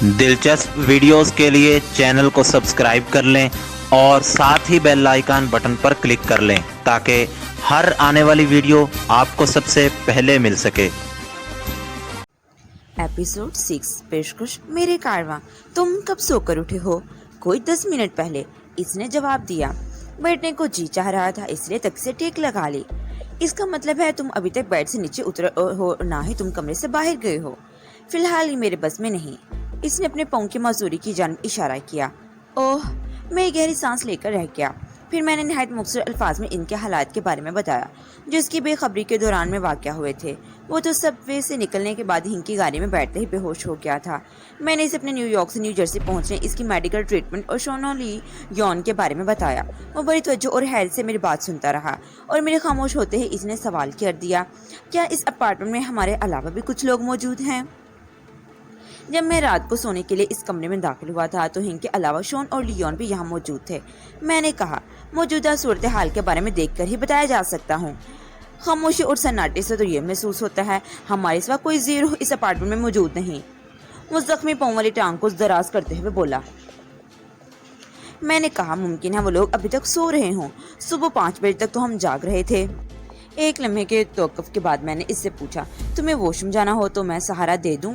دلچسپ ویڈیوز کے لیے چینل کو سبسکرائب کر لیں اور ساتھ ہی بیل آئیکن بٹن پر کلک کر لیں تاکہ ہر آنے والی ویڈیو آپ کو سب سے پہلے مل سکے۔ ایپیسوڈ 6 پیشکش میرے کارواں، تم کب سو کر اٹھے ہو؟ کوئی 10 منٹ پہلے، اس نے جواب دیا۔ بیٹھنے کو جی چاہ رہا تھا اس لیے تک سے ٹیک لگا لی۔ اس کا مطلب ہے تم ابھی تک بیڈ سے نیچے اترے ہو، نہ ہی تم کمرے سے باہر گئے ہو۔ فی الحال یہ میرے بس میں نہیں۔ اس نے اپنے پاؤں کی معذوری کی جانب اشارہ کیا۔ اوہ، میں گہری سانس لے کر رہ گیا۔ پھر میں نے نہایت مختصر الفاظ میں ان کے حالات کے بارے میں بتایا جو اس کی بے خبری کے دوران میں واقع ہوئے تھے۔ وہ تو سب وے سے نکلنے کے بعد ہنگ کی گاڑی میں بیٹھتے ہی بے ہوش ہو گیا تھا۔ میں نے اسے اپنے نیو یارک سے نیو جرسی پہنچنے، اس کی میڈیکل ٹریٹمنٹ اور شونو لی یون کے بارے میں بتایا۔ وہ بڑی توجہ اور حیرت سے میری بات سنتا رہا اور میرے خاموش ہوتے ہی اس نے سوال کر دیا، کیا اس اپارٹمنٹ میں ہمارے علاوہ بھی کچھ لوگ موجود ہیں؟ جب میں رات کو سونے کے لیے اس کمرے میں داخل ہوا تھا تو ہنگ کے علاوہ شون اور لیون بھی یہاں موجود تھے۔ میں نے کہا، موجودہ صورتحال کے بارے میں دیکھ کر ہی بتایا جا سکتا ہوں۔ خاموشی اور سناٹے سے تو یہ محسوس ہوتا ہے ہمارے سوا کوئی زیرو اس اپارٹمنٹ میں موجود نہیں۔ وہ زخمی پاؤں والی ٹانگ کو دراز کرتے ہوئے بولا۔ میں نے کہا، ممکن ہے وہ لوگ ابھی تک سو رہے ہوں، صبح 5 بجے تک تو ہم جاگ رہے تھے۔ ایک لمحے کے توقف کے بعد میں نے اس سے پوچھا، تمہیں واش روم جانا ہو تو میں سہارا دے دوں؟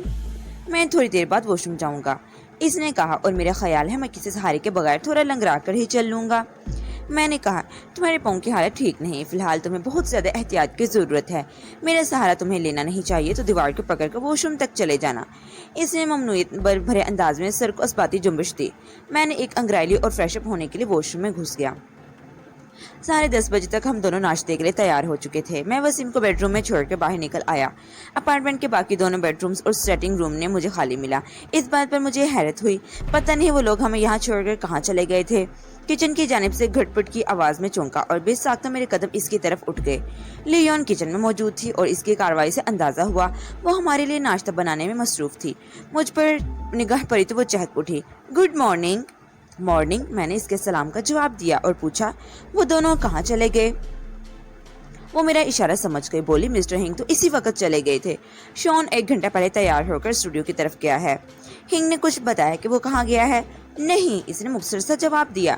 میں تھوڑی دیر بعد واش روم جاؤں گا، اس نے کہا، اور میرا خیال ہے میں کسی سہارے کے بغیر تھوڑا لنگرا کر ہی چل لوں گا۔ میں نے کہا، تمہارے پاؤں کی حالت ٹھیک نہیں، فی الحال تمہیں بہت زیادہ احتیاط کی ضرورت ہے۔ میرا سہارا تمہیں لینا نہیں چاہیے تو دیوار کو پکڑ کر واش روم تک چلے جانا۔ اس نے ممنوعیت بھرے انداز میں سر کو اسباتی جنبش دی۔ میں نے ایک انگرائلی اور فریش اپ ہونے کے لیے واش روم میں گھس گیا۔ 10:30 بجے تک ہم دونوں ناشتے کے لیے تیار ہو چکے تھے۔ میں وسیم کو بیڈ روم میں چھوڑ کے باہر نکل آیا۔ اپارٹمنٹ کے باقی دونوں بیڈ رومز اور سیٹنگ روم نے مجھے خالی ملا۔ اس بات پر مجھے حیرت ہوئی، پتہ نہیں وہ لوگ ہمیں یہاں چھوڑ کر کہاں چلے گئے تھے۔ کچن کی جانب سے گھٹ پٹ کی آواز میں چونکا اور بے ساختہ میرے قدم اس کی طرف اٹھ گئے۔ لیون کچن میں موجود تھی اور اس کی کارروائی سے اندازہ ہوا وہ ہمارے لیے ناشتہ بنانے میں مصروف تھی۔ مجھ پر نگاہ پڑی تو وہ چہک اٹھی۔ Good morning. مارننگ، میں نے اس کے سلام کا جواب دیا اور پوچھا، وہ دونوں کہاں چلے گئے؟ وہ میرا اشارہ سمجھ گئی، بولی، مسٹر ہنگ تو اسی وقت چلے گئے تھے۔ شون 1 گھنٹہ پہلے تیار ہو کر اسٹوڈیو کی طرف گیا ہے۔ ہنگ نے کچھ بتایا کہ وہ کہاں گیا ہے؟ نہیں، اس نے مختصر سا جواب دیا۔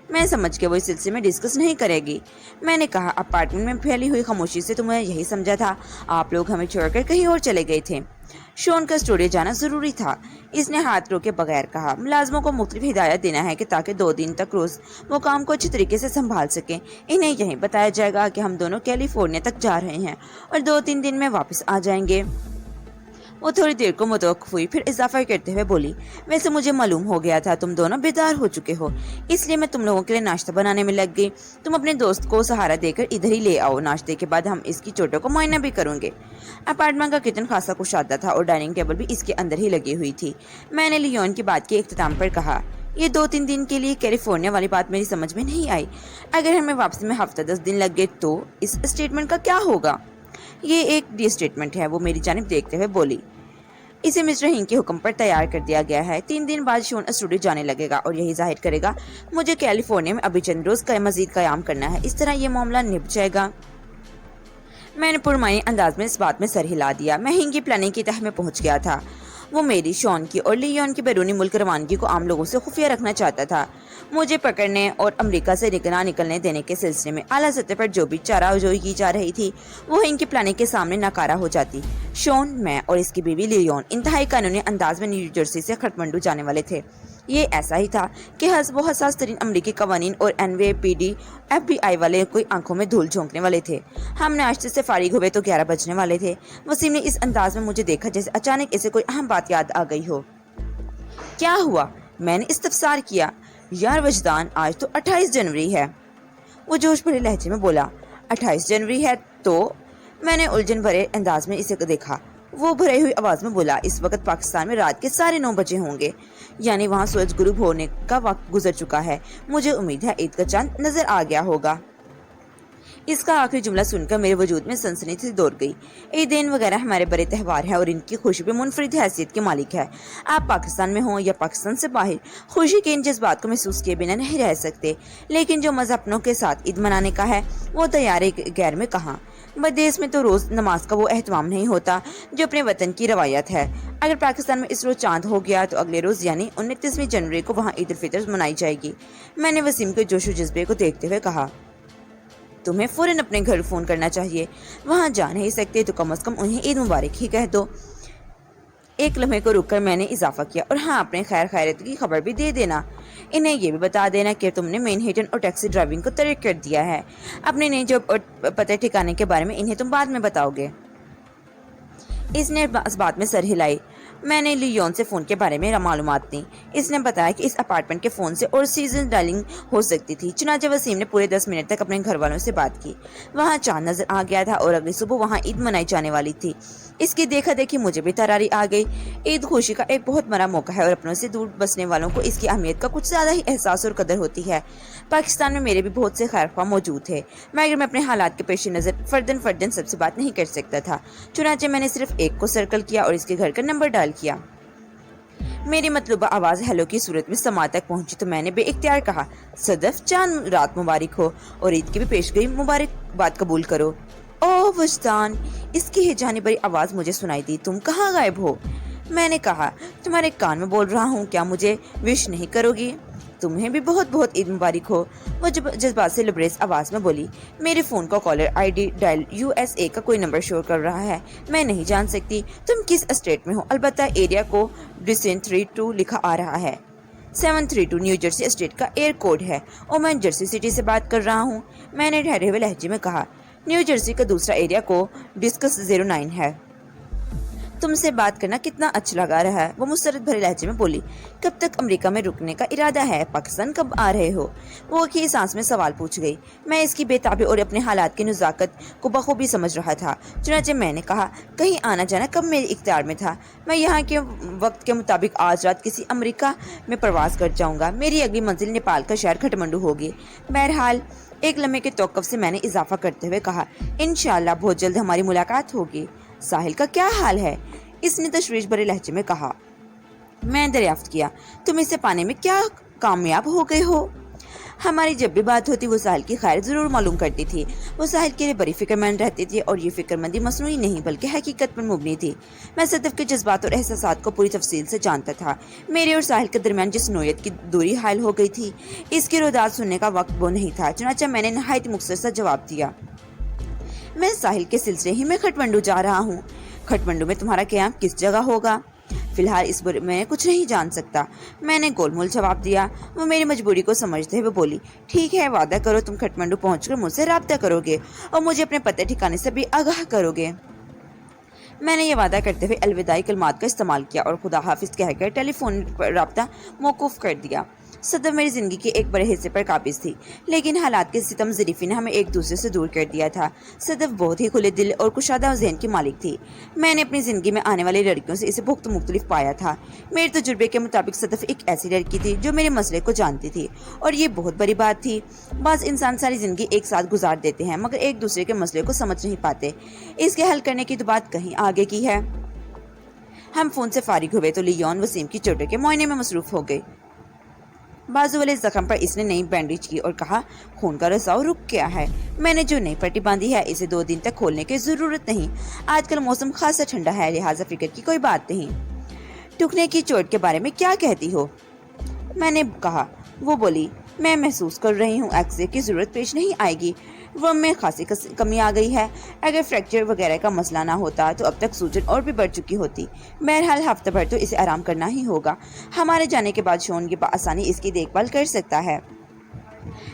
میں سمجھ کے وہ اس سلسلے میں ڈسکس نہیں کرے گی۔ میں نے کہا، اپارٹمنٹ میں پھیلی ہوئی خاموشی سے تو میں یہی سمجھا تھا آپ لوگ ہمیں چھوڑ کر کہیں اور چلے گئے تھے۔ شون کا اسٹوڈیو جانا ضروری تھا، اس نے ہاتھ روکے بغیر کہا۔ ملازموں کو مختلف ہدایت دینا ہے کہ تاکہ 2 دن تک روز وہ کام کو اچھی طریقے سے سنبھال سکیں۔ انہیں یہی بتایا جائے گا کہ ہم دونوں کیلیفورنیا تک جا رہے ہیں اور 2-3 دن میں واپس آ جائیں گے۔ وہ تھوڑی دیر کو متوقف ہوئی، پھر اضافہ کرتے ہوئے بولی، ویسے مجھے معلوم ہو گیا تھا تم دونوں بیدار ہو چکے ہو، اس لیے میں تم لوگوں کے لیے ناشتہ بنانے میں لگ گئی۔ تم اپنے دوست کو سہارا دے کر ادھر ہی لے آؤ، ناشتے کے بعد ہم اس کی چوٹوں کو معائنہ بھی کروں گے۔ اپارٹمنٹ کا کچن خاصا کشادہ تھا اور ڈائننگ ٹیبل بھی اس کے اندر ہی لگی ہوئی تھی۔ میں نے لیون کی بات کے اختتام پر کہا، یہ 2-3 دن کے لیے کیلیفورنیا والی بات میری سمجھ میں نہیں آئی۔ اگر ہمیں واپسی میں ہفتہ 10 دن لگ گئے تو اس اسٹیٹمنٹ کا کیا ہوگا؟ یہ ایک ڈی اسٹیٹمنٹ ہے، وہ میری جانب دیکھتے ہوئے بولی۔ اسے مسٹر ہنگ کے حکم پر تیار کر دیا گیا ہے۔ 3 دن بعد شون اسٹوڈیو جانے لگے گا اور یہی ظاہر کرے گا مجھے کیلیفورنیا میں ابھی چند روز کا مزید قیام کرنا ہے۔ اس طرح یہ معاملہ نبٹ جائے گا۔ میں نے پرمعنی انداز میں اس بات میں سر ہلا دیا۔ میں ہنگ کی پلاننگ کی تہہ میں پہنچ گیا تھا۔ وہ میری، شون کی اور لیون کی بیرونی ملک روانگی کو عام لوگوں سے خفیہ رکھنا چاہتا تھا۔ مجھے پکڑنے اور امریکہ سے نکلنے دینے کے سلسلے میں اعلیٰ سطح پر جو بھی چارہ جوئی کی جا رہی تھی وہ ہنگ کی پلاننگ کے سامنے ناکارہ ہو جاتی۔ شون، میں اور اس کی بیوی لیون انتہائی قانونی انداز میں نیو جرسی سے کھٹمنڈو جانے والے تھے۔ یہ ایسا ہی تھا کہ وہ حساس ترین امریکی قوانین اور NYPD FBI والے کوئی آنکھوں میں دھول جھونکنے والے تھے۔ ہم ناشتے سے فارغ ہوئے تو 11 بجنے والے تھے۔ وسیم نے اس انداز میں مجھے دیکھا جیسے اچانک اسے کوئی اہم بات یاد آ گئی ہو۔ کیا ہوا؟ میں نے استفسار کیا۔ یار وجدان، آج تو 28 جنوری ہے، وہ جوش بھرے لہجے میں بولا۔ 28 جنوری ہے تو؟ میں نے الجھن بھرے انداز میں اسے دیکھا۔ وہ بھری ہوئی آواز میں بولا، اس وقت پاکستان میں رات کے 9:30 بجے ہوں گے، یعنی وہاں سورج غروب ہونے کا وقت گزر چکا ہے۔ مجھے امید ہے عید کا چاند نظر آ گیا ہوگا۔ اس کا آخری جملہ سن کر میرے وجود میں سنسنی سے دوڑ گئی۔ عیدین وغیرہ ہمارے بڑے تہوار ہیں اور ان کی خوشی بھی منفرد حیثیت کے مالک ہے۔ آپ پاکستان میں ہوں یا پاکستان سے باہر، خوشی کے ان جذبات کو محسوس کیے بنا نہیں رہ سکتے، لیکن جو مزہ اپنوں کے ساتھ عید منانے کا ہے وہ طیارے غیر میں کہاں۔ بدیس میں تو روز نماز کا وہ اہتمام نہیں ہوتا جو اپنے وطن کی روایت ہے۔ اگر پاکستان میں اس روز چاند ہو گیا تو اگلے روز یعنی 29 جنوری کو وہاں عید الفطر منائی جائے گی۔ میں نے وسیم کے جوش و جذبے کو دیکھتے ہوئے کہا، تمہیں فوراً اپنے گھر فون کرنا چاہیے، وہاں جا نہیں سکتے تو کم از کم انہیں عید مبارک ہی کہہ دو۔ ایک لمحے کو رک کر میں نے اضافہ کیا، اور ہاں، اپنے خیر خیریت کی خبر بھی دے دینا، انہیں یہ بھی بتا دینا کہ تم نے مین ہیٹن اور ٹیکسی ڈرائیونگ کو ترک کر دیا ہے۔ اپنے نئے جاب اور پتہ ٹھکانے کے بارے میں انہیں تم بعد میں بتاؤ گے۔ اس نے اس بات میں سر ہلائی۔ میں نے لیون سے فون کے بارے میں معلومات دیں۔ اس نے بتایا کہ اس اپارٹمنٹ کے فون سے اور سیزن ڈائلنگ ہو سکتی تھی۔ چنانچہ وسیم نے پورے 10 منٹ تک اپنے گھر والوں سے بات کی۔ وہاں چاند نظر آ گیا تھا اور اگلی صبح وہاں عید منائی جانے والی تھی۔ اس کی دیکھا دیکھی مجھے بھی تراری آ گئی۔ عید خوشی کا ایک بہت بڑا موقع ہے اور اپنوں سے دور بسنے والوں کو اس کی اہمیت کا کچھ زیادہ ہی احساس اور قدر ہوتی ہے۔ پاکستان میں میرے بھی بہت سے خیر خواہ موجود تھے، مگر میں اپنے حالات کے پیش نظر فردن سب سے بات نہیں کر سکتا تھا۔ چنانچہ میں نے صرف ایک کو سرکل کیا اور اس کے گھر کا نمبر ڈائل کیا۔ میری مطلوبہ آواز ہیلو کی صورت میں سماعت تک پہنچی تو میں نے بے اختیار کہا، صدف، چاند رات مبارک ہو اور عید کی بھی پیشگی مبارکباد قبول کرو۔ اوہ وجدان! اس کی ہجانی بھری آواز مجھے سنائی دی۔ تم کہاں غائب ہو؟ میں نے کہا، تمہارے کان میں بول رہا ہوں، کیا مجھے وش نہیں کرو گی؟ تمہیں بھی بہت بہت عید مبارک ہو، وہ جذبات سے لبریز آواز میں بولی۔ میرے فون کا collar I D dial USA کا کوئی نمبر شو کر رہا ہے۔ میں نہیں جان سکتی تم کس اسٹیٹ میں ہو، البتہ ایریا کو ڈیسین 32 لکھا آ رہا ہے۔ 732 نیو جرسی اسٹیٹ کا ایئر کوڈ ہے اور میں جرسی سٹی سے بات کر رہا ہوں۔ میں نے ٹھہرے ہوئے لہجے میں کہا، نیو جرسی کا دوسرا ایریا کو ڈسکس 09 ہے۔ تم سے بات کرنا کتنا اچھا لگا رہا ہے، وہ مسرت بھرے لہجے میں بولی۔ کب تک امریکہ میں رکنے کا ارادہ ہے؟ پاکستان کب آ رہے ہو؟ وہ کی سانس میں سوال پوچھ گئی۔ میں اس کی بے تابی اور اپنے حالات کی نزاکت کو بخوبی سمجھ رہا تھا۔ چنانچہ میں نے کہا، کہیں آنا جانا کب میرے اختیار میں تھا؟ میں یہاں کے وقت کے مطابق آج رات کسی امریکہ میں پرواز کر جاؤں گا۔ میری اگلی منزل نیپال کا شہر کھٹمنڈو ہوگی۔ بہرحال، ایک لمحے کے توقف سے میں نے اضافہ کرتے ہوئے کہا، انشاءاللہ بہت جلد ہماری ملاقات ہوگی۔ ساحل کا کیا حال ہے؟ اس نے تشویش بھرے لہجے میں کہا۔ میں دریافت کیا، تم اسے پانے میں کیا کامیاب ہو گئے ہو؟ ہماری جب بھی بات ہوتی وہ ساحل کی خیر ضرور معلوم کرتی تھی۔ وہ ساحل کے لیے بڑی فکر مند رہتی تھی اور یہ فکر مندی مصنوعی نہیں بلکہ حقیقت پر مبنی تھی۔ میں صدف کے جذبات اور احساسات کو پوری تفصیل سے جانتا تھا۔ میرے اور ساحل کے درمیان جس نوعیت کی دوری حائل ہو گئی تھی، اس کی روداد سننے کا وقت وہ نہیں تھا۔ چنانچہ میں نے نہایت مختصر سا جواب دیا، میں ساحل کے سلسلے ہی میں کھٹمنڈو جا رہا ہوں۔ کھٹمنڈو میں تمہارا قیام کس جگہ ہوگا؟ فی الحال اس بارے میں کچھ نہیں جان سکتا، میں نے گول مول جواب دیا۔ وہ میری مجبوری کو سمجھتے ہوئے بولی، ٹھیک ہے، وعدہ کرو تم کھٹمنڈو پہنچ کر مجھ سے رابطہ کرو گے اور مجھے اپنے پتے ٹھکانے سے بھی آگاہ کرو گے۔ میں نے یہ وعدہ کرتے ہوئے الوداعی کلمات کا استعمال کیا اور خدا حافظ کہہ کر ٹیلی فون پر رابطہ موقوف کر دیا۔ صدف میری زندگی کے ایک بڑے حصے پر قابض تھی، لیکن حالات کے ستم ظریفی نے ہمیں ایک دوسرے سے دور کر دیا تھا۔ صدف بہت ہی کھلے دل اور کشادہ ذہن کی مالک تھی۔ میں نے اپنی زندگی میں آنے والی لڑکیوں سے اسے بہت مختلف پایا تھا۔ میرے تجربے کے مطابق صدف ایک ایسی لڑکی تھی جو میرے مسئلے کو جانتی تھی، اور یہ بہت بڑی بات تھی۔ بعض انسان ساری زندگی ایک ساتھ گزار دیتے ہیں مگر ایک دوسرے کے مسئلے کو سمجھ نہیں پاتے۔ اس کے حل کرنے کی تو بات کہیں آگے کی ہے۔ ہم فون سے فارغ ہوئے تو لیون وسیم کی چوٹوں کے معائنے میں مصروف ہو گئی۔ بازو والے زخم پر اس نے نئی بینڈیج کی اور کہا، خون کا رساؤ رک گیا ہے۔ میں نے جو نئی پٹی باندھی ہے اسے 2 دن تک کھولنے کی ضرورت نہیں۔ آج کل موسم خاصا ٹھنڈا ہے، لہٰذا فکر کی کوئی بات نہیں۔ ٹکنے کی چوٹ کے بارے میں کیا کہتی ہو؟ میں نے کہا۔ وہ بولی، میں محسوس کر رہی ہوں ایکس رے کی ضرورت پیش نہیں آئے گی، ورم میں خاصی کمی آ گئی ہے۔ اگر فریکچر وغیرہ کا مسئلہ نہ ہوتا تو اب تک سوجن اور بھی بڑھ چکی ہوتی۔ بہرحال ہفتہ بھر تو اسے آرام کرنا ہی ہوگا۔ ہمارے جانے کے بعد شون یہ بآسانی اس کی دیکھ بھال کر سکتا ہے۔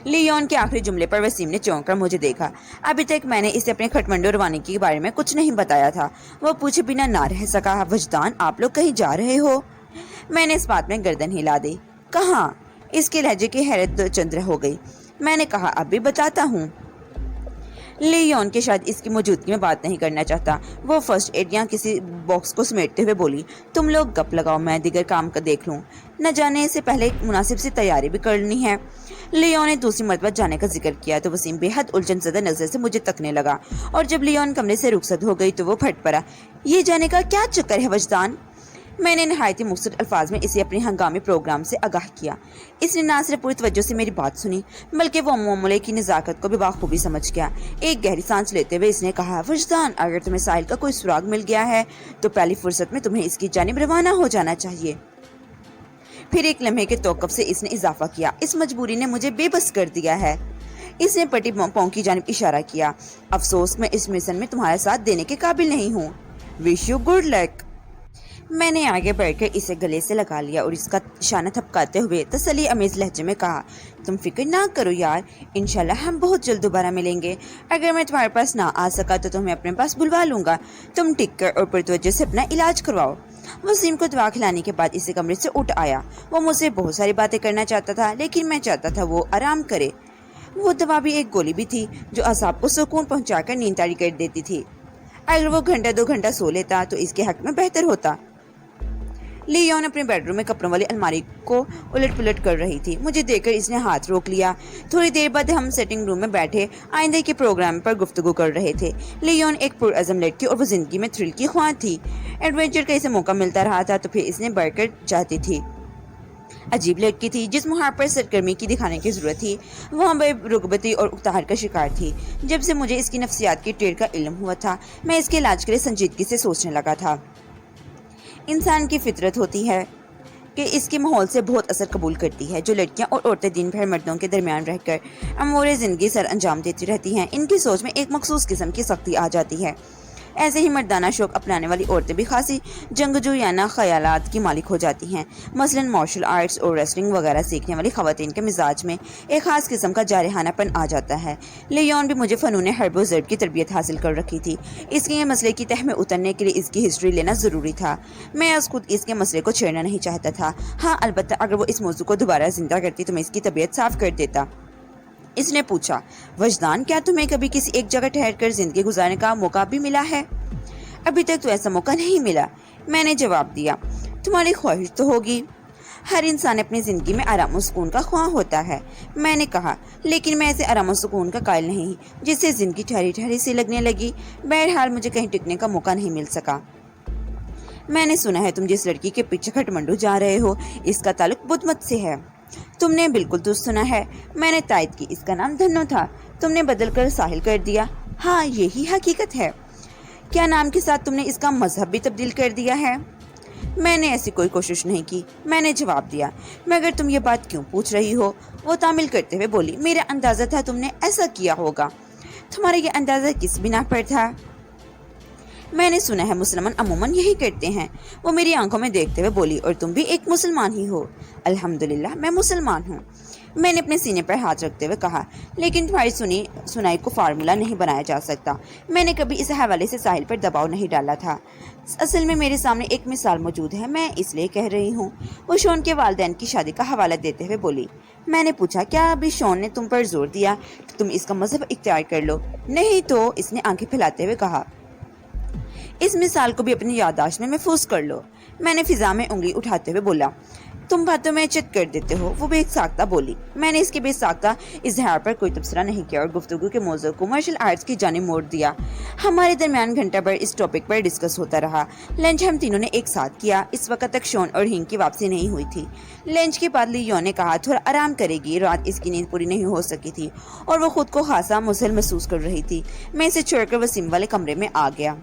لیون کے آخری جملے پر وسیم نے چونک کر مجھے دیکھا۔ ابھی تک میں نے اسے اپنے کھٹمنڈو روانگی کے بارے میں کچھ نہیں بتایا تھا۔ وہ پوچھے بنا نہ رہ سکا، وجدان، آپ لوگ کہیں جا رہے ہو؟ میں نے اس بات میں گردن ہلا دی۔ کہاں؟ اس کے لہجے کی حیرت چندر ہو گئی۔ میں نے کہا، اب بھی بتاتا ہوں۔ لیون کے شاید اس کی موجودگی میں بات نہیں کرنا چاہتا۔ وہ فرسٹ ایڈ یا کسی باکس کو سمیٹتے ہوئے بولی، تم لوگ گپ لگاؤ، میں دیگر کام کا دیکھ لوں۔ نہ جانے سے پہلے ایک مناسب سی تیاری بھی کرنی ہے۔ لیون نے دوسری مرتبہ جانے کا ذکر کیا تو وسیم بے حد الجھن زدہ نظر سے مجھے تکنے لگا، اور جب لیون کمرے سے رخصت ہو گئی تو وہ پھٹ پڑا، یہ جانے کا کیا چکر ہے وجدان؟ میں نے نہایت ہی مختصر الفاظ میں اسے اپنے ہنگامی پروگرام سے آگاہ کیا۔ اس نے نہ صرف پوری توجہ سے میری بات سنی بلکہ وہ معاملے کی نزاکت کو بھی بخوبی سمجھ گیا۔ ایک گہری سانس لیتے ہوئے اس نے کہا، وجدان، اگر تمہیں ساحل کا کوئی سراغ مل گیا ہے تو پہلی فرصت میں تمہیں اس کی جانب روانہ ہو جانا چاہیے۔ پھر ایک لمحے کے توقف سے اس نے اضافہ کیا، اس مجبوری نے مجھے بے بس کر دیا ہے۔ اس نے پٹی پاؤں کی جانب اشارہ کیا۔ افسوس، میں اس مشن میں تمہارا ساتھ دینے کے قابل نہیں ہوں۔ Wish you good luck. میں نے آگے بڑھ کر اسے گلے سے لگا لیا اور اس کا شانہ تھپکاتے ہوئے تسلی امیز لہجے میں کہا، تم فکر نہ کرو یار، انشاءاللہ ہم بہت جلد دوبارہ ملیں گے۔ اگر میں تمہارے پاس نہ آ سکا تو تمہیں اپنے پاس بلوا لوں گا۔ تم ٹک کر اور پرتوجہ سے اپنا علاج کرواؤ۔ وسیم کو دوا کھلانے کے بعد اسے کمرے سے اٹھ آیا۔ وہ مجھ سے بہت ساری باتیں کرنا چاہتا تھا لیکن میں چاہتا تھا وہ آرام کرے۔ وہ دوا بھی ایک گولی بھی تھی جو اعصاب کو سکون پہنچا کر نیند طاری کر دیتی تھی۔ اگر وہ گھنٹہ 2 گھنٹہ سو لیتا تو اس کے حق میں بہتر ہوتا۔ لیون اپنے بیڈ روم میں کپڑوں والی الماری کو الٹ پلٹ کر رہی تھی۔ مجھے دیکھ کر اس نے ہاتھ روک لیا۔ تھوڑی دیر بعد ہم سیٹنگ روم میں بیٹھے آئندے کے پروگرام پر گفتگو کر رہے تھے۔ لیون ایک پرعزم لڑکی اور وہ زندگی میں تھرل کی خواہاں تھی۔ ایڈونچر کا اسے موقع ملتا رہا تھا تو پھر اس نے بڑھ کر چاہتی تھی۔ عجیب لڑکی تھی، جس مہار پر سرگرمی کی دکھانے کی ضرورت تھی وہ بے رغبتی اور اکتاہٹ کا شکار تھی۔ جب سے مجھے اس کی نفسیات کی ٹیڑھ کا علم ہوا تھا میں اس کے علاج کے لیے سنجیدگی سے سوچنے لگا تھا۔ انسان کی فطرت ہوتی ہے کہ اس کے ماحول سے بہت اثر قبول کرتی ہے۔ جو لڑکیاں اور عورتیں دن بھر مردوں کے درمیان رہ کر امور زندگی سر انجام دیتی رہتی ہیں، ان کی سوچ میں ایک مخصوص قسم کی سختی آ جاتی ہے۔ ایسے ہی مردانہ شوق اپنانے والی عورتیں بھی خاصی جنگجویانہ خیالات کی مالک ہو جاتی ہیں۔ مثلاً مارشل آرٹس اور ریسلنگ وغیرہ سیکھنے والی خواتین کے مزاج میں ایک خاص قسم کا جارحانہ پن آ جاتا ہے۔ لیون بھی مجھے فنون حرب و ضرب کی تربیت حاصل کر رکھی تھی، اس لیے مسئلے کی تہ میں اترنے کے لیے اس کی ہسٹری لینا ضروری تھا۔ میں خود اس کے مسئلے کو چھیڑنا نہیں چاہتا تھا۔ ہاں البتہ اگر وہ اس موضوع کو دوبارہ زندہ کرتی تو میں اس کی طبیعت صاف کر دیتا۔ اس نے پوچھا، وجدان، کیا تمہیں کبھی کسی ایک جگہ ٹھہر کر زندگی گزارنے کا موقع بھی ملا ہے؟ ابھی تک تو ایسا موقع نہیں ملا، میں نے جواب دیا۔ تمہاری خواہش تو ہوگی؟ ہر انسان اپنی زندگی میں آرام و سکون کا خواہاں ہوتا ہے، میں نے کہا، لیکن میں ایسے آرام و سکون کا قائل نہیں جس سے زندگی ٹھہری ٹھہری سی لگنے لگی۔ بہرحال مجھے کہیں ٹکنے کا موقع نہیں مل سکا۔ میں نے سنا ہے تم جس لڑکی کے پیچھے کھٹمنڈو جا رہے ہو اس کا تعلق بدھ مت سے ہے۔ تم نے بالکل درست سنا ہے، میں نے تائید کی۔ اس کا نام دھنو تھا، تم نے بدل کر ساحل کر دیا۔ ہاں یہی حقیقت ہے۔ کیا نام کے ساتھ تم نے اس کا مذہب بھی تبدیل کر دیا ہے؟ میں نے ایسی کوئی کوشش نہیں کی، میں نے جواب دیا۔ مگر تم یہ بات کیوں پوچھ رہی ہو؟ وہ تعمیل کرتے ہوئے بولی، میرا اندازہ تھا تم نے ایسا کیا ہوگا۔ تمہارا یہ اندازہ کس بنا پر تھا؟ میں نے سنا ہے مسلمان عموماً یہی کرتے ہیں۔ وہ میری آنکھوں میں دیکھتے ہوئے بولی، اور تم بھی ایک مسلمان ہی ہو؟ الحمدللہ میں مسلمان ہوں، میں نے اپنے سینے پر ہاتھ رکھتے ہوئے کہا، لیکن تمہاری سنائی کو فارمولہ نہیں بنایا جا سکتا۔ میں نے کبھی اس حوالے سے ساحل پر دباؤ نہیں ڈالا تھا۔ اصل میں میرے سامنے ایک مثال موجود ہے، میں اس لیے کہہ رہی ہوں۔ وہ شون کے والدین کی شادی کا حوالہ دیتے ہوئے بولی۔ میں نے پوچھا، کیا ابھی شون نے تم پر زور دیا کہ تم اس کا مذہب اختیار کر لو؟ نہیں تو، اس نے آنکھیں پھیلاتے ہوئے کہا۔ اس مثال کو بھی اپنی یادداشت میں محفوظ کر لو۔ میں نے فضا میں انگلی اٹھاتے ہوئے بولا، تم باتوں میں چت کر دیتے ہو، وہ بے ساختہ بولی۔ میں نے اس کے بے ساختہ اظہار پر کوئی تبصرہ نہیں کیا اور گفتگو کے موضوع کو مارشل آرٹس کی جانب موڑ دیا۔ ہمارے درمیان گھنٹہ بھر اس ٹاپک پر ڈسکس ہوتا رہا۔ لنچ ہم تینوں نے ایک ساتھ کیا۔ اس وقت تک شون اور ہنگ کی واپسی نہیں ہوئی تھی۔ لنچ کے بعد لیون نے کہا تھوڑا آرام کرے گی، رات اس کی نیند پوری نہیں ہو سکی تھی اور وہ خود کو خاصا مزل محسوس کر رہی تھی۔ میں اسے چھوڑ کر وسیم والے کمرے میں آ گیا۔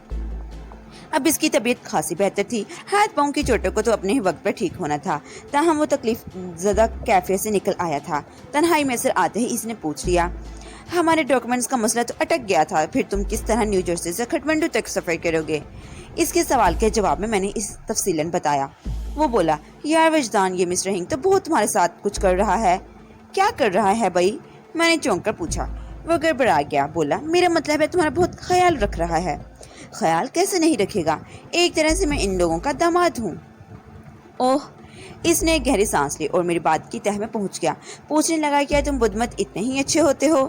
اب اس کی طبیعت خاصی بہتر تھی۔ ہاتھ پاؤں کی چوٹوں کو تو اپنے ہی وقت پر ٹھیک ہونا تھا، تاہم وہ تکلیف زدہ کیفیت سے نکل آیا تھا۔ تنہائی میں سر آتے ہی اس نے پوچھ لیا، ہمارے ڈاکومنٹس کا مسئلہ تو اٹک گیا تھا، پھر تم کس طرح نیو جرسی سے کھٹمنڈو تک سفر کرو گے؟ اس کے سوال کے جواب میں نے اس تفصیلاً بتایا۔ وہ بولا، یار وجدان، یہ مسٹر ہنگ تو بہت تمہارے ساتھ کچھ کر رہا ہے۔ کیا کر رہا ہے بھائی؟ میں نے چونک کر پوچھا۔ وہ گڑبڑا گیا، بولا، میرا مطلب ہے تمہارا بہت خیال رکھ رہا ہے۔ خیال کیسے نہیں رکھے گا؟ ایک طرح سے میں ان لوگوں کا داماد ہوں۔ اوہ، اس نے گہری سانس لی اور میری بات کی تہ میں پہنچ گیا۔ پوچھنے لگا، کیا تم بدھ مت اتنے ہی اچھے ہوتے ہو؟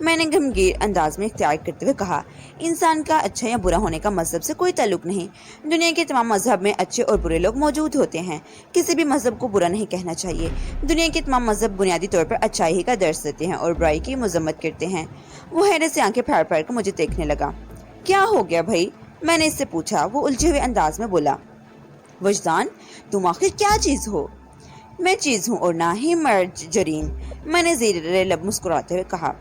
میں نے گمگیر انداز میں اختیار کرتے ہوئے کہا، انسان کا اچھا یا برا ہونے کا مذہب سے کوئی تعلق نہیں۔ دنیا کے تمام مذہب میں اچھے اور برے لوگ موجود ہوتے ہیں، کسی بھی مذہب کو برا نہیں کہنا چاہیے۔ دنیا کے تمام مذہب بنیادی طور پر اچھائی ہی کا درس دیتے ہیں اور برائی کی مذمت کرتے ہیں۔ وہ حیرت سے آنکھیں پھاڑ پھاڑ کر مجھے دیکھنے لگا۔ کیا ہو گیا بھائی؟ میں نے اس سے پوچھا۔ وہ الجھے ہوئے انداز میں بولا، وجدان، تم آخر کیا چیز ہو؟ میں چیز ہوں اور نہ ہی مرجرین، میں نے زیر لب مسکراتے ہوئے کہا۔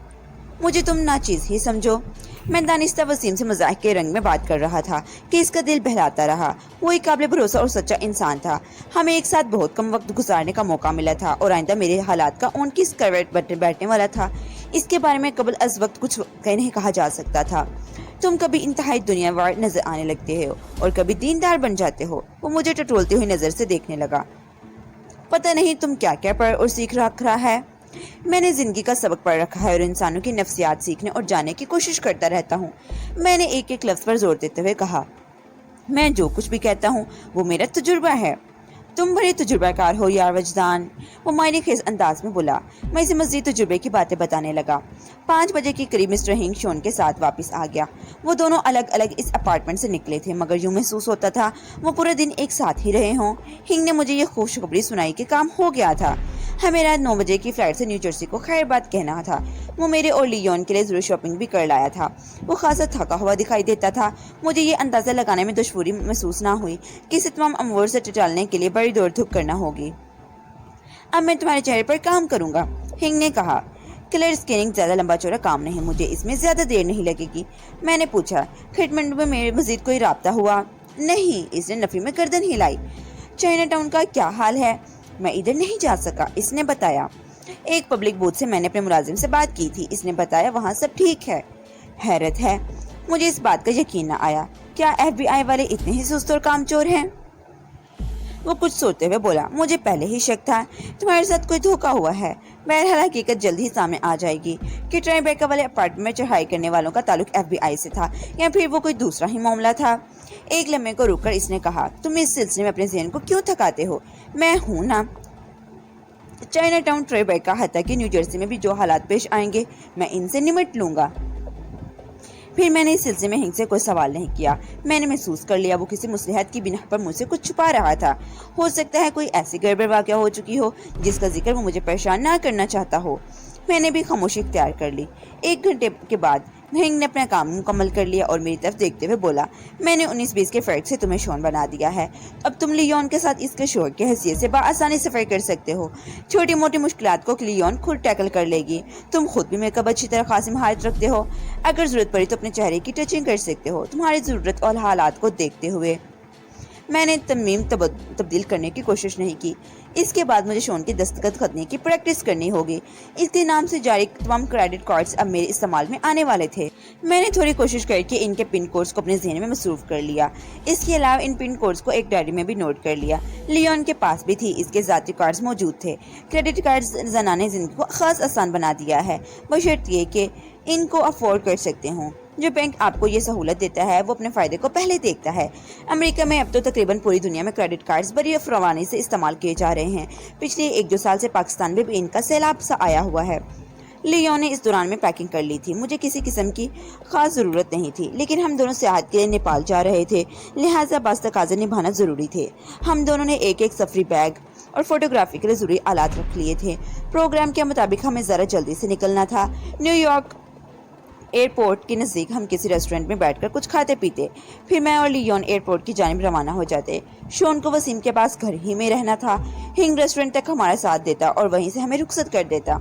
مجھے تم نہ چیز ہی سمجھو۔ میں دانستہ وسیم سے مزاح کے رنگ میں بات کر رہا تھا کہ اس کا دل بہلاتا رہا۔ وہ ایک قابل بھروسہ اور سچا انسان تھا۔ ہمیں ایک ساتھ بہت کم وقت گزارنے کا موقع ملا تھا اور آئندہ میرے حالات کا اون کی کروٹ بیٹھنے والا تھا۔ اس کے بارے میں قبل از وقت کچھ نہیں کہا جا سکتا تھا۔ تم کبھی انتہائی دنیا وار نظر آنے لگتے ہو اور کبھی دیندار بن جاتے ہو۔ وہ مجھے ٹٹولتی ہوئی نظر سے دیکھنے لگا۔ پتہ نہیں تم کیا کیا پڑھ اور سیکھ رکھا ہے۔ میں نے زندگی کا سبق پڑھ رکھا ہے اور انسانوں کی نفسیات سیکھنے اور جاننے کی کوشش کرتا رہتا ہوں۔ میں نے ایک ایک لفظ پر زور دیتے ہوئے کہا۔ میں جو کچھ بھی کہتا ہوں وہ میرا تجربہ ہے۔ تم بڑے تجربہ کار ہو یار وجدان، وہ معنی خیز انداز میں بولا۔ میں اسے مزید تجربے کی باتیں بتانے لگا۔ 5 بجے کے قریب مسٹر ہنگ شون کے ساتھ واپس آ گیا۔ وہ دونوں الگ الگ اس اپارٹمنٹ سے نکلے تھے، مگر یوں محسوس ہوتا تھا وہ پورے دن ایک ساتھ ہی رہے ہوں۔ ہنگ نے مجھے یہ خوشخبری سنائی کہ کام ہو گیا تھا۔ ہمیں رات 9 بجے کی فلائٹ سے نیو جرسی کو خیر بات کہنا تھا۔ وہ میرے اور لیون کے لیے ضرور شاپنگ بھی کر لایا تھا۔ وہ خاصا تھکا ہوا دکھائی دیتا تھا۔ مجھے یہ اندازہ لگانے میں دشواری محسوس نہ ہوئی کہ اسے تمام امور سے ٹالنے کے لیے بڑی دوڑ دھوپ کرنا ہوگی۔ اب میں تمہارے چہرے پر کام کروں گا، ہنگ نے کہا۔ کلر اسکیننگ زیادہ لمبا چوڑا کام نہیں، مجھے اس میں زیادہ دیر نہیں لگے گی۔ میں نے پوچھا، کھٹمنڈو میں میرے مزید کوئی رابطہ ہوا؟ نہیں، اس نے نفی میں گردن ہلائی۔ چائنا ٹاؤن کا کیا حال ہے؟ میں ادھر نہیں جا سکا، اس نے بتایا۔ ایک پبلک بوتھ سے میں نے اپنے ملازم سے بات کی تھی، اس نے بتایا وہاں سب ٹھیک ہے۔ حیرت ہے، مجھے اس بات کا یقین نہ آیا۔ کیا FBI والے اتنے ہی سست اور کامچور ہیں؟ وہ کچھ سوچتے ہوئے بولا، مجھے پہلے ہی شک تھا تمہارے ساتھ کوئی دھوکہ ہوا ہے۔ بہرحال حقیقت جلد ہی سامنے آ جائے گی کہ ٹرائی بیکا والے اپارٹمنٹ میں چڑھائی کرنے والوں کا تعلق FBI سے تھا یا پھر وہ کوئی دوسرا ہی معاملہ تھا۔ ایک لمحے کو رک کر اس نے کہا، تم اس سلسلے میں اپنے ذہن کو کیوں تھکاتے ہو؟ میں ہوں نا۔ چائنا ٹاؤن، ٹرائی بیکا، حتیٰ کہ نیو جرسی میں بھی جو حالات پیش آئیں گے میں ان سے نمٹ لوں گا۔ پھر میں نے اس سلسلے میں ہنگ سے کوئی سوال نہیں کیا۔ میں نے محسوس کر لیا وہ کسی مصلحت کی بنا پر مجھ سے کچھ چھپا رہا تھا۔ ہو سکتا ہے کوئی ایسی گڑبڑ واقعہ ہو چکی ہو جس کا ذکر وہ مجھے پریشان نہ کرنا چاہتا ہو۔ میں نے بھی خاموشی اختیار کر لی۔ 1 گھنٹے کے بعد ہنگ نے اپنا کام مکمل کر لیا اور میری طرف دیکھتے ہوئے بولا، میں نے 19-20 کے فرق سے تمہیں شون بنا دیا ہے۔ اب تم لیون کے ساتھ اس کے شوہر کی حیثیت سے بآسانی سفر کر سکتے ہو۔ چھوٹی موٹی مشکلات کو لیون خود ٹیکل کر لے گی۔ تم خود بھی میک اپ اچھی طرح خاصی مہارت رکھتے ہو۔ اگر ضرورت پڑی تو اپنے چہرے کی ٹچنگ کر سکتے ہو، تمہاری ضرورت اور حالات کو دیکھتے ہوئے۔ میں نے ترمیم تبدیل کرنے کی کوشش نہیں کی۔ اس کے بعد مجھے شون کی دستخط خطنے کی پریکٹس کرنی ہوگی۔ اس کے نام سے جاری تمام کریڈٹ کارڈز اب میرے استعمال میں آنے والے تھے۔ میں نے تھوڑی کوشش کر کے ان کے پن کوڈز کو اپنے ذہن میں مصروف کر لیا۔ اس کے علاوہ ان پن کوڈز کو ایک ڈائری میں بھی نوٹ کر لیا۔ لیون کے پاس بھی تھی، اس کے ذاتی کارڈز موجود تھے۔ کریڈٹ کارڈز زنانہ زندگی کو خاص آسان بنا دیا ہے، بشرط یہ کہ ان کو افورڈ کر سکتے ہوں۔ جو بینک آپ کو یہ سہولت دیتا ہے وہ اپنے فائدے کو پہلے دیکھتا ہے۔ امریکہ میں اب تو تقریباً پوری دنیا میں کریڈٹ کارڈز بڑی فراوانی سے استعمال کیے جا رہے ہیں۔ پچھلے 1-2 سال سے پاکستان میں بھی ان کا سیلاب سا آیا ہوا ہے۔ لیون نے اس دوران میں پیکنگ کر لی تھی۔ مجھے کسی قسم کی خاص ضرورت نہیں تھی، لیکن ہم دونوں سیاحت کے لیے نیپال جا رہے تھے، لہٰذا بعض تقاضے نبھانا ضروری تھے۔ ہم دونوں نے ایک ایک سفری بیگ اور فوٹوگرافی کے لیے ضروری آلات رکھ لیے تھے۔ پروگرام کے مطابق ہمیں ذرا جلدی سے نکلنا تھا۔ نیو یارک ایئرپورٹ کے نزدیک ہم کسی ریسٹورنٹ میں بیٹھ کر کچھ کھاتے پیتے، پھر میں اور لیون ایئرپورٹ کی جانب روانہ ہو جاتے۔ شون کو وسیم کے پاس گھر ہی میں رہنا تھا۔ ہنگ ریسٹورنٹ تک ہمارا ساتھ دیتا اور وہیں سے ہمیں رخصت کر دیتا۔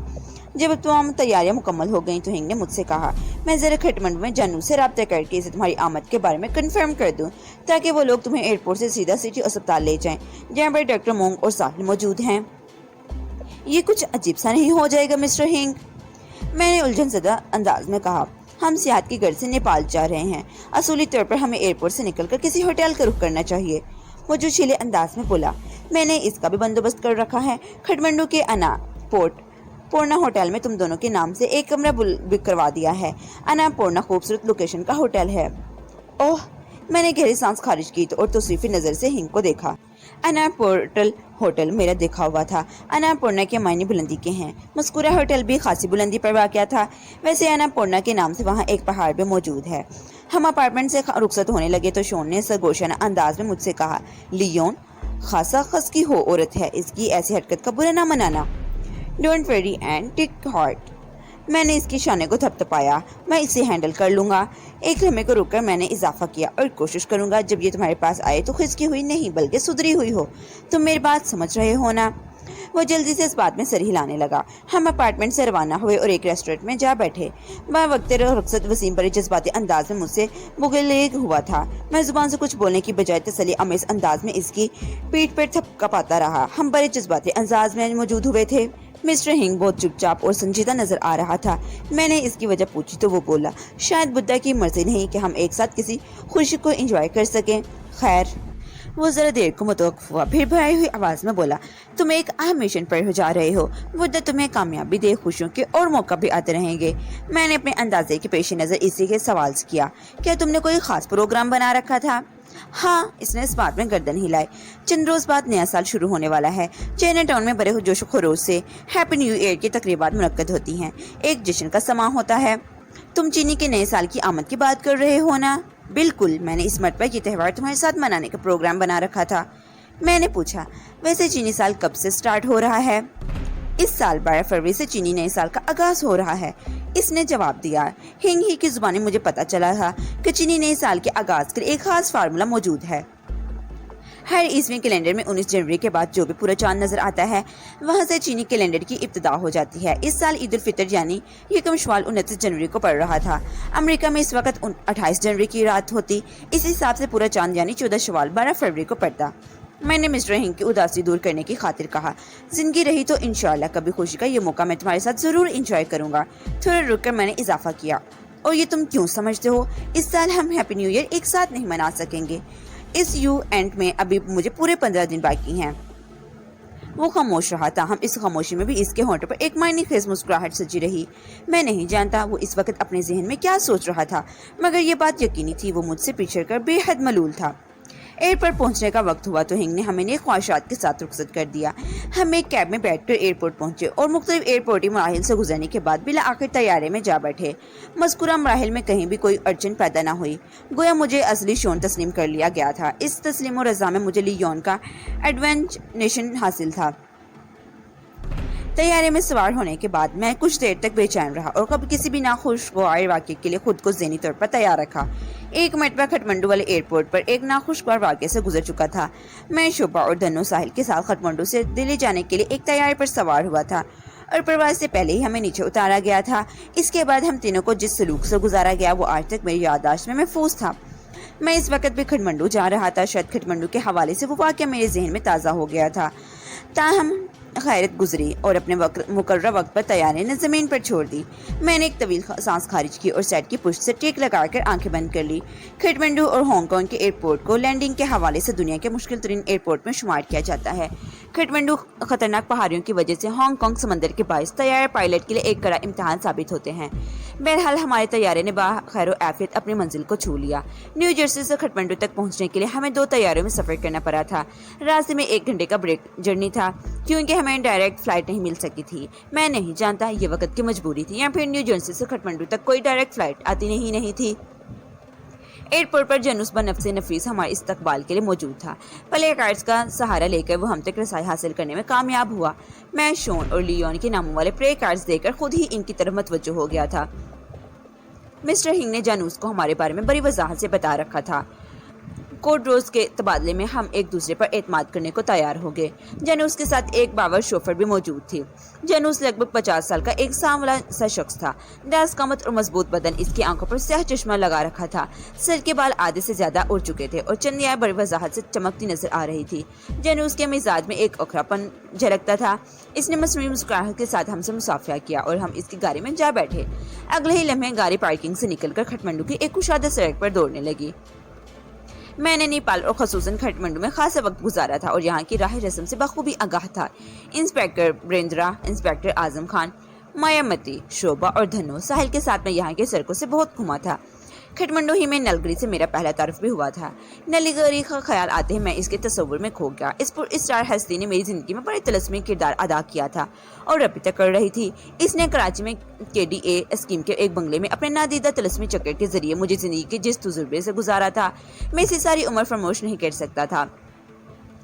جب تمام تیاریاں مکمل ہو گئیں تو ہنگ نے مجھ سے کہا، میں ذرا کھٹمنڈو میں جانو سے رابطہ کر کے اسے تمہاری آمد کے بارے میں کنفرم کر دوں تاکہ وہ لوگ تمہیں ایئرپورٹ سے سیدھا سٹی اسپتال لے جائیں جہاں پر ڈاکٹر مونگ اور ساحل موجود ہیں۔ یہ کچھ عجیب سا نہیں ہو جائے گا مسٹر ہنگ؟ میں نے الجھن زدہ انداز میں کہا، ہم سیاحت کی غرض سے نیپال جا رہے ہیں، اصولی طور پر ہمیں ایئرپورٹ سے نکل کر کسی ہوٹل کا رخ کرنا چاہیے۔ وہ جو چھیلے انداز میں بولا، میں نے اس کا بھی بندوبست کر رکھا ہے۔ کھٹمنڈو کے انا پورنا ہوٹل میں تم دونوں کے نام سے ایک کمرہ بک کروا دیا ہے۔ انا پورنا خوبصورت لوکیشن کا ہوٹل ہے۔ اوہ، میں نے گہری سانس خارج کی اور تصریفی نظر سے ہنگ کو دیکھا۔ انا پورٹل ہوٹل میرا دیکھا ہوا تھا۔ انا پورنا کے معنی بلندی کے ہیں۔ مذکورہ ہوٹل بھی خاصی بلندی پر واقع تھا۔ ویسے انا پورنا کے نام سے وہاں ایک پہاڑ بھی موجود ہے۔ ہم اپارٹمنٹ سے رخصت ہونے لگے تو شون نے سرگوشانہ انداز میں مجھ سے کہا، لیون خاصا خس کی ہو عورت ہے، اس کی ایسی حرکت کا برا نہ منانا۔ Don't worry and take heart. میں نے اس کے شانے کو تھپتھپایا۔ میں اسے ہینڈل کر لوں گا۔ ایک لمحے کو رک کر میں نے اضافہ کیا، اور کوشش کروں گا جب یہ تمہارے پاس آئے تو خسکی ہوئی نہیں بلکہ سدھری ہوئی ہو۔ تم میری بات سمجھ رہے ہو نا؟ وہ جلدی سے اس بات میں سر ہلانے لگا۔ ہم اپارٹمنٹ سے روانہ ہوئے اور ایک ریسٹورنٹ میں جا بیٹھے۔ وقت رخصت وسیم بڑے جذباتی انداز میں مجھ سے بغلیگ ہوا تھا۔ میں زبان سے کچھ بولنے کی بجائے تسلی آمیز انداز میں اس کی پیٹھ پر تھپکا پاتا رہا۔ ہم بڑے جذباتی انداز میں موجود ہوئے تھے۔ مسٹر ہنگ بہت چپ چاپ اور سنجیدہ نظر آ رہا تھا۔ میں نے اس کی وجہ پوچھی تو وہ بولا، شاید بدھا کی مرضی نہیں کہ ہم ایک ساتھ کسی خوشی کو انجوائے کر سکیں۔ خیر۔ وہ ذرا دیر کو متوقف ہوا، پھر بھرائی ہوئی آواز میں بولا، تم ایک اہم مشن پر ہو جا رہے ہو۔ بدھا تمہیں کامیابی دے، خوشیوں کے اور موقع بھی آتے رہیں گے۔ میں نے اپنے اندازے کے پیش نظر اسی کے سوال کیا، کیا تم نے کوئی خاص پروگرام بنا رکھا تھا؟ ہاں، اس نے اس بات میں گردن ہلائی۔ چند روز بعد نیا سال شروع ہونے والا ہے۔ چائنا ٹاؤن میں بڑے جوش و خروش سے ہیپی نیو ایئر کی تقریبات منعقد ہوتی ہیں۔ ایک جشن کا سماں ہوتا ہے۔ تم چینی کے نئے سال کی آمد کی بات کر رہے ہو نا؟ بالکل، میں نے اس مرتبہ یہ تہوار تمہارے ساتھ منانے کا پروگرام بنا رکھا تھا۔ میں نے پوچھا، ویسے چینی سال کب سے سٹارٹ ہو رہا ہے؟ اس سال 12 فروری سے چینی نئے سال کا آغاز ہو رہا ہے، اس نے جواب دیا۔ ہنگ ہی کی زبانی مجھے پتا چلا تھا کہ چینی نئے سال کے آغاز کے لیے ایک خاص فارمولا موجود ہے۔ ہر عیسوی کیلنڈر میں 19 جنوری کے بعد جو بھی پورا چاند نظر آتا ہے، وہاں سے چینی کیلنڈر کی ابتدا ہو جاتی ہے۔ اس سال عید الفطر یعنی یکم شوال 29 جنوری کو پڑ رہا تھا۔ امریکہ میں اس وقت 28 جنوری کی رات ہوتی۔ اس حساب سے پورا چاند یعنی 14 شوال 12 فروری کو پڑتا۔ میں نے مسٹر ہنگ کی اداسی دور کرنے کی خاطر کہا، زندگی رہی تو انشاءاللہ کبھی خوشی کا یہ موقع میں تمہارے ساتھ ضرور انجوائے کروں گا۔ تھوڑا رک کر میں نے اضافہ کیا، اور یہ تم کیوں سمجھتے ہو اس سال ہم ہیپی نیو ایئر ایک ساتھ نہیں منا سکیں گے؟ اس اینڈ میں ابھی مجھے پورے 15 دن باقی ہیں۔ وہ خاموش رہا، تاہم اس خاموشی میں بھی اس کے ہونٹوں پر ایک معنی خیز مسکراہٹ سجی رہی۔ میں نہیں جانتا وہ اس وقت اپنے ذہن میں کیا سوچ رہا تھا، مگر یہ بات یقینی تھی وہ مجھ سے پچھڑ کر بے حد ملول تھا۔ ایئرپورٹ پہنچنے کا وقت ہوا تو ہنگ نے ہمیں نیک خواہشات کے ساتھ رخصت کر دیا۔ ہم ایک کیب میں بیٹھ کر ایئرپورٹ پہنچے اور مختلف ایئرپورٹی مراحل سے گزرنے کے بعد بالآخر طیارے میں جا بیٹھے۔ مذکورہ مراحل میں کہیں بھی کوئی اڑچن پیدا نہ ہوئی، گویا مجھے اصلی شون تسلیم کر لیا گیا تھا۔ اس تسلیم و رضا میں مجھے لیون کا ایڈوینچر حاصل تھا۔ طیارے میں سوار ہونے کے بعد میں کچھ دیر تک بے چین رہا اور کبھی کسی بھی ناخوشگوار واقعے کے لیے خود کو ذہنی طور پر تیار رکھا۔ ایک مرتبہ کھٹمنڈو والے ایئرپورٹ پر ایک ناخوشگوار واقعے سے گزر چکا تھا۔ میں شوبھا اور دھنو ساحل کے ساتھ کھٹمنڈو سے دلی جانے کے لیے ایک طیارے پر سوار ہوا تھا اور پرواز سے پہلے ہی ہمیں نیچے اتارا گیا تھا۔ اس کے بعد ہم تینوں کو جس سلوک سے گزارا گیا وہ آج تک میری یادداشت میں محفوظ تھا۔ میں اس وقت بھی کھٹمنڈو جا رہا تھا، شاید کھٹمنڈو کے حوالے سے وہ واقعہ میرے ذہن میں تازہ ہو گیا تھا۔ تاہم خیرت گزری اور اپنے مقررہ وقت پر طیارے نے زمین پر چھوڑ دی۔ میں نے ایک طویل سانس خارج کی اور سیٹ کی پشت سے ٹیک لگا کر آنکھیں بند کر لی۔ کھٹمنڈو اور ہانگ کانگ کے ایئرپورٹ کو لینڈنگ کے حوالے سے دنیا کے مشکل ترین ایئرپورٹ میں شمار کیا جاتا ہے۔ کھٹمنڈو خطرناک پہاڑیوں کی وجہ سے ہانگ کانگ سمندر کے باعث طیارے پائلٹ کے لیے ایک کڑا امتحان ثابت ہوتے ہیں۔ بہرحال ہمارے طیارے نے بخیر و عافیت اپنی منزل کو چھو لیا۔ نیو جرسی سے کھٹمنڈو تک پہنچنے کے لیے ہمیں 2 طیاروں میں سفر کرنا پڑا تھا۔ راستے میں 1 گھنٹے کا بریک جرنی تھا کیونکہ ہمیں ڈائریکٹ فلائٹ نہیں مل سکی تھی۔ میں نہیں جانتا یہ وقت کی مجبوری تھی یا پھر نیو جرسی سے کھٹمنڈو تک کوئی ڈائریکٹ فلائٹ آتی نہیں تھی۔ ایئرپورٹ پر جنوس بنفس نفیس ہمارے استقبال کے لیے موجود تھا۔ پلے کارڈز کا سہارا لے کر وہ ہم تک رسائی حاصل کرنے میں کامیاب ہوا۔ میں شون اور لیون کے ناموں والے پلے کارڈز دے کر خود ہی ان کی طرف متوجہ ہو گیا تھا۔ مسٹر ہنگ نے جانوس کو ہمارے بارے میں بڑی وضاحت سے بتا رکھا تھا۔ کوڈ روز کے تبادلے میں ہم ایک دوسرے پر اعتماد کرنے کو تیار ہو گئے۔ جانوس کے ساتھ ایک باور شوفر بھی موجود تھی۔ جانوس لگ بھگ 50 سال کا ایک سانولا سا شخص تھا۔ دراز قامت اور مضبوط بدن، اس کی آنکھوں پر سیاہ چشمہ لگا رکھا تھا۔ سر کے بال آدھے سے زیادہ اڑ چکے تھے اور چندیاں بڑی وضاحت سے چمکتی نظر آ رہی تھی۔ جانوس کے مزاج میں ایک اکھڑا پن جھلکتا تھا۔ اس نے مصنوعی مسکراہٹ کے ساتھ ہم سے مصافحہ کیا اور ہم اس کی گاڑی میں جا بیٹھے۔ اگلے ہی لمحے گاڑی پارکنگ سے نکل کر کھٹمنڈو کی ایک کشادہ سڑک پر دوڑنے لگی۔ میں نے نیپال اور خصوصاً کھٹمنڈو میں خاصا وقت گزارا تھا اور یہاں کی راہ رسم سے بخوبی آگاہ تھا۔ انسپیکٹر بریندرا، انسپیکٹر اعظم خان، مایامتی، شوبھا اور دھنو ساحل کے ساتھ میں یہاں کے سڑکوں سے بہت گھوما تھا۔ کھٹمنڈو ہی میں نلگری سے میرا پہلا تعارف بھی ہوا تھا۔ نلگری کا خیال آتے ہی میں اس کے تصور میں کھو گیا۔ اس پر اسٹار ہستی نے میری زندگی میں بڑے طلسمی کردار ادا کیا تھا اور ابھی تک کر رہی تھی۔ اس نے کراچی میں KDA اسکیم کے ایک بنگلے میں اپنے نادیدہ طلسمی چکر کے ذریعے مجھے زندگی کے جس تجربے سے گزارا تھا میں اسے ساری عمر فراموش نہیں کر سکتا تھا۔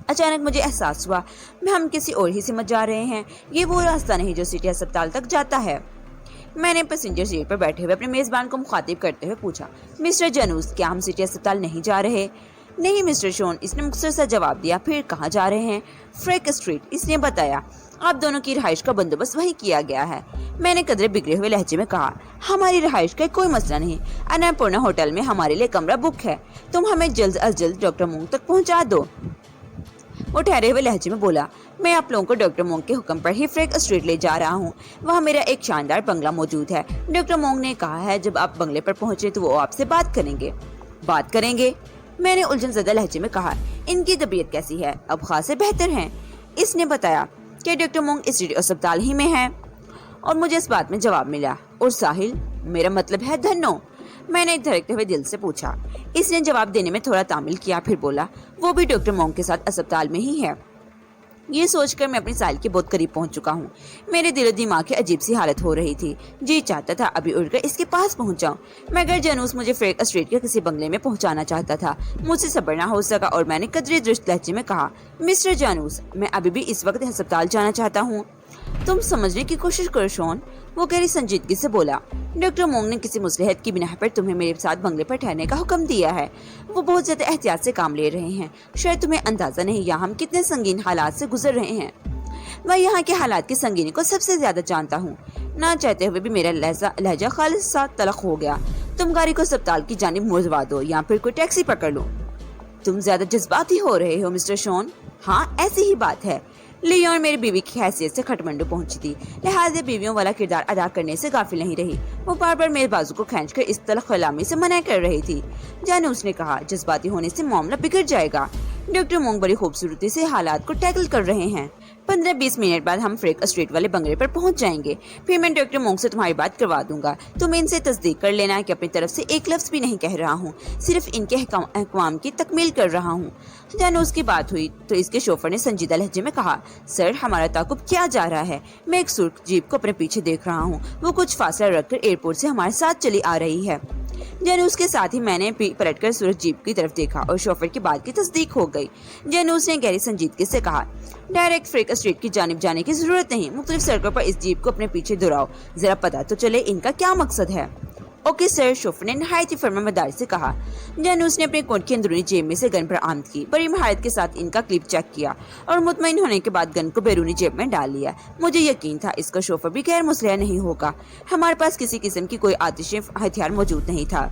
اچانک مجھے احساس ہوا ہم کسی اور ہی سمجھ جا رہے ہیں۔ یہ وہ راستہ نہیں جو سٹی ہسپتال تک جاتا ہے۔ میں نے پیسنجر سیٹ پر بیٹھے ہوئے اپنے میزبان کو مخاطب کرتے ہوئے پوچھا، مسٹر جانوس، کیا ہم سٹی اسپتال نہیں جا رہے؟ نہیں مسٹر شون، اس نے مختصر سا جواب دیا۔ پھر کہاں جا رہے ہیں؟ فریک اسٹریٹ، اس نے بتایا۔ آپ دونوں کی رہائش کا بندوبست وہیں کیا گیا ہے۔ میں نے قدرے بگڑے ہوئے لہجے میں کہا، ہماری رہائش کا کوئی مسئلہ نہیں، اناپورنا ہوٹل میں ہمارے لیے کمرہ بک ہے، تم ہمیں جلد از جلد ڈاکٹر مونگ تک پہنچا دو۔ وہ ٹھہرے ہوئے لہجے میں بولا، میں آپ لوگوں کو ڈاکٹر مونگ کے حکم پر ہی فریک اسٹریٹ لے جا رہا ہوں، وہاں میرا ایک شاندار بنگلہ موجود ہے۔ ڈاکٹر مونگ نے کہا ہے جب آپ بنگلے پر پہنچے تو وہ آپ سے بات کریں گے۔ بات کریں گے؟ میں نے الجھن زدہ لہجے میں کہا، ان کی طبیعت کیسی ہے؟ اب خاصے بہتر ہیں۔ اس نے بتایا کہ ڈاکٹر مونگ اس سٹی اسپتال ہی میں ہے، اور مجھے اس بات میں جواب ملا۔ اور ساحل، میرا مطلب ہے دھنو؟ میں نے دھڑکتے ہوئے دل سے پوچھا۔ اس نے جواب دینے میں تھوڑا تعامل کیا، پھر بولا، وہ بھی ڈاکٹر مونگ کے ساتھ اسپتال میں ہی ہے۔ یہ سوچ کر میں اپنی ساحل کے بہت قریب پہنچ چکا ہوں۔ میرے دل و دماغ کی عجیب سی حالت ہو رہی تھی، جی چاہتا تھا ابھی اڑ کر اس کے پاس پہنچ جاؤں، مگر جانوس مجھے فریک اسٹریٹ کے کسی بنگلے میں پہنچانا چاہتا تھا۔ مجھ سے صبر نہ ہو سکا اور میں نے قدرے درست لہجے میں کہا، مسٹر جانوس، میں ابھی بھی اس وقت اسپتال جانا چاہتا ہوں۔ تم سمجھنے کی کوشش کرو شون، وہ گہری سنجیدگی سے بولا۔ ڈاکٹر مونگ نے کسی مصلحت کی بنا پر تمہیں میرے ساتھ بنگلے پر ٹھہرنے کا حکم دیا ہے۔ وہ بہت زیادہ احتیاط سے کام لے رہے ہیں، شاید تمہیں اندازہ نہیں یہاں ہم کتنے سنگین حالات سے گزر رہے ہیں۔ میں یہاں کے حالات کی سنگینی کو سب سے زیادہ جانتا ہوں۔ نہ چاہتے ہوئے بھی میرا لہجہ خالص سا تلخ ہو گیا۔ تم گاڑی کو اسپتال کی جانب موڑوا دو یا پھر کوئی ٹیکسی پکڑ لو۔ تم زیادہ جذباتی ہو رہے ہو مسٹر شون۔ ہاں ایسی ہی بات ہے۔ لیون میری بیوی کی حیثیت سے کھٹمنڈو پہنچی تھی، لہٰذا بیویوں والا کردار ادا کرنے سے غافل نہیں رہی۔ وہ بار بار میرے بازو کو کھینچ کر اس تلخ کلامی سے منع کر رہی تھی۔ جانوس نے کہا، جذباتی ہونے سے معاملہ بگڑ جائے گا۔ ڈاکٹر مونگ بڑی خوبصورتی سے حالات کو ٹیکل کر رہے ہیں۔ 15-20 منٹ بعد ہم فریک اسٹریٹ والے بنگلے پر پہنچ جائیں گے، پھر میں ڈاکٹر مونگ سے تمہاری بات کروا دوں گا۔ تم ان سے تصدیق کر لینا کہ اپنی طرف سے ایک لفظ بھی نہیں کہہ رہا ہوں، صرف ان کے احکام کی تکمیل کر رہا ہوں۔ جانوس کی بات ہوئی تو اس کے شوفر نے سنجیدہ لہجے میں کہا، سر ہمارا تعاقب کیا جا رہا ہے؟ میں ایک سرخ جیپ کو اپنے پیچھے دیکھ رہا ہوں، وہ کچھ فاصلہ رکھ کر ایئرپورٹ سے ہمارے ساتھ چلی آ رہی ہے۔ جانوس کے ساتھ ہی میں نے پلٹ کر سرخ جیپ کی طرف دیکھا اور شوفر کی بات کی تصدیق ہو گئی۔ جانوس نے گہری سنجیدگی سے کہا، ڈائریکٹ فریک اسٹریٹ کی جانب جانے کی ضرورت نہیں، مختلف سڑکوں پر اس جیپ کو اپنے پیچھے دوڑاؤ، ذرا پتہ تو چلے ان کا کیا مقصد ہے۔ اوکے سر، شوفر نے نہایت ہی فرمانبرداری سے کہا۔ جانوس نے اپنے کوٹ کی اندرونی جیب میں سے گن پر آمد کی، بڑی مہارت کے ساتھ ان کا کلپ چیک کیا اور مطمئن ہونے کے بعد گن کو بیرونی جیب میں ڈال لیا۔ مجھے یقین تھا اس کا شوفر بھی غیر مسلح نہیں ہوگا۔ ہمارے پاس کسی قسم کی کوئی آتشی ہتھیار موجود نہیں تھا۔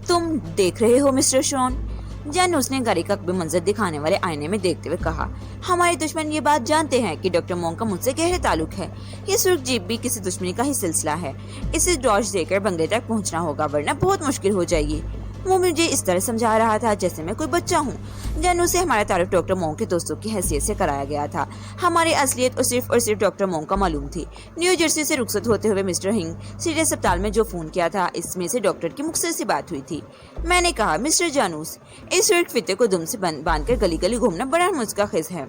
تم دیکھ رہے ہو مسٹر شون؟ جانوس نے گاڑی کا منظر دکھانے والے آئینے میں دیکھتے ہوئے کہا، ہمارے دشمن یہ بات جانتے ہیں کہ ڈاکٹر مونگ کا مجھ سے گہرا تعلق ہے۔ یہ سرخ جیپ بھی کسی دشمنی کا ہی سلسلہ ہے۔ اسے ڈاش دے کر بنگلے تک پہنچنا ہوگا ورنہ بہت مشکل ہو جائے گی۔ وہ مجھے اس طرح سمجھا رہا تھا جیسے میں کوئی بچہ ہوں۔ جانوس سے ہمارا تعارف ڈاکٹر مونگ کے دوستوں کی حیثیت سے کرایا گیا تھا۔ ہماری اصلیت اور صرف ڈاکٹر مونگ کا معلوم تھی۔ نیو جرسی سے رخصت ہوتے ہوئے مسٹر ہنگ سٹی اسپتال میں جو فون کیا تھا اس میں سے ڈاکٹر کی مختصر سی بات ہوئی تھی۔ میں نے کہا، مسٹر جانوس، اس سرخ فتے کو دم سے باندھ کر گلی گلی گھومنا بڑا مشکل خیز ہے۔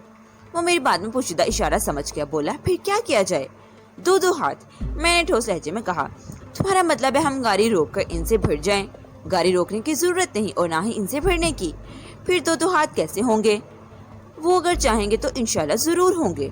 وہ میری بات میں پوشیدہ اشارہ سمجھ گیا، بولا، پھر کیا کیا جائے؟ دو ہاتھ، میں نے ٹھوس لہجے میں کہا۔ تمہارا مطلب ہے ہم گاڑی روک کر ان سے بھڑ جائیں؟ گاڑی روکنے کی ضرورت نہیں اور نہ ہی ان سے بھڑنے کی۔ پھر دو ہاتھ کیسے ہوں گے؟ وہ اگر چاہیں گے تو انشاءاللہ ضرور ہوں گے۔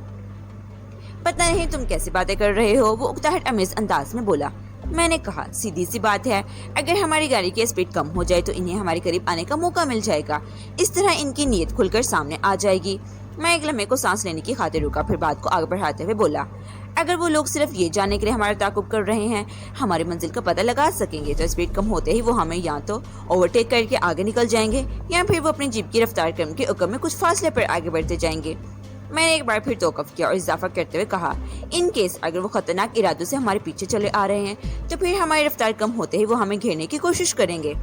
پتہ نہیں تم کیسی باتیں کر رہے ہو، وہ اکتاہٹ امیز انداز میں بولا۔ میں نے کہا، سیدھی سی بات ہے، اگر ہماری گاڑی کی اسپیڈ کم ہو جائے تو انہیں ہمارے قریب آنے کا موقع مل جائے گا، اس طرح ان کی نیت کھل کر سامنے آ جائے گی۔ میں ایک لمحے کو سانس لینے کی خاطر رکا، پھر بات کو آگے بڑھاتے ہوئے بولا، اگر وہ لوگ صرف یہ جاننے کے لیے ہمارا تعاقب کر رہے ہیں ہماری منزل کا پتہ لگا سکیں گے تو اسپیڈ کم ہوتے ہی وہ ہمیں یا تو اوورٹیک کر کے آگے نکل جائیں گے یا پھر وہ اپنی جیپ کی رفتار کم کے حکم میں کچھ فاصلے پر آگے بڑھتے جائیں گے۔ میں نے ایک بار پھر توقف کیا اور اضافہ کرتے ہوئے کہا، ان کیس اگر وہ خطرناک ارادوں سے ہمارے پیچھے چلے آ رہے ہیں تو پھر ہماری رفتار کم ہوتے ہی وہ ہمیں گھیرنے کی کوشش کریں گے۔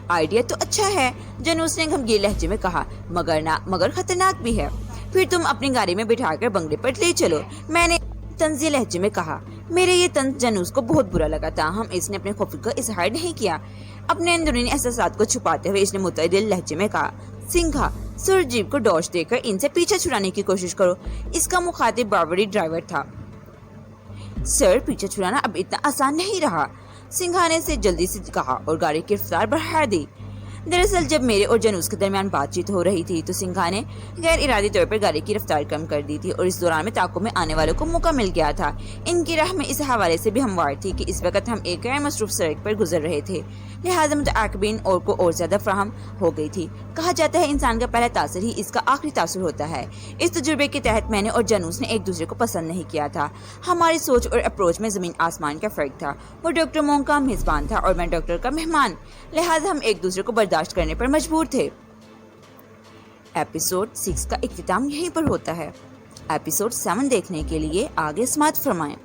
آئیڈیا تو اچھا ہے، جانوس نے غمگین لہجے میں کہا، مگر خطرناک بھی ہے۔ پھر تم اپنی گاڑی میں بٹھا کر بنگلے پر لے چلو، میں نے طنزیہ لہجے میں کہا۔ میرے یہ طنز جانوس کو بہت برا لگا، تاہم اس نے اپنے خوف کا اظہار نہیں کیا۔ اپنے اندرونی احساسات کو چھپاتے ہوئے اس نے متعدل لہجے میں کہا، سنگھا، سر جیپ کو ڈاش دے کر ان سے پیچھا چھڑانے کی کوشش کرو۔ اس کا مخاطب باربری ڈرائیور تھا۔ سر، پیچھا چھڑانا اب اتنا آسان نہیں رہا، سنگھا نے سے جلدی سے کہا اور گاڑی کی رفتار بڑھا دی۔ دراصل جب میرے اور جنوس کے درمیان بات چیت ہو رہی تھی تو سنگھا نے غیر ارادی طور پر گاڑی کی رفتار کم کر دی تھی اور اس دوران میں تعاقب میں آنے والوں کو موقع مل گیا تھا۔ ان کی راہ میں اس حوالے سے بھی ہموار تھی کہ اس وقت ہم ایک غیر مصروف سڑک پر گزر رہے تھے، لہٰذا متعاقبین اور کو اور زیادہ فراہم ہو گئی تھی۔ کہا جاتا ہے انسان کا پہلا تاثر ہی اس کا آخری تاثر ہوتا ہے۔ اس تجربے کے تحت میں نے اور جنوس نے ایک دوسرے کو پسند نہیں کیا تھا۔ ہماری سوچ اور اپروچ میں زمین آسمان کا فرق تھا۔ وہ ڈاکٹر مونگ کا میزبان تھا اور میں ڈاکٹر کا مہمان، لہٰذا ہم ایک دوسرے کو برداشت کرنے پر مجبور تھے۔ ایپیسوڈ 6 کا اختتام یہیں پر ہوتا ہے۔ ایپیسوڈ 7 دیکھنے کے لیے آگے سماعت فرمائیں۔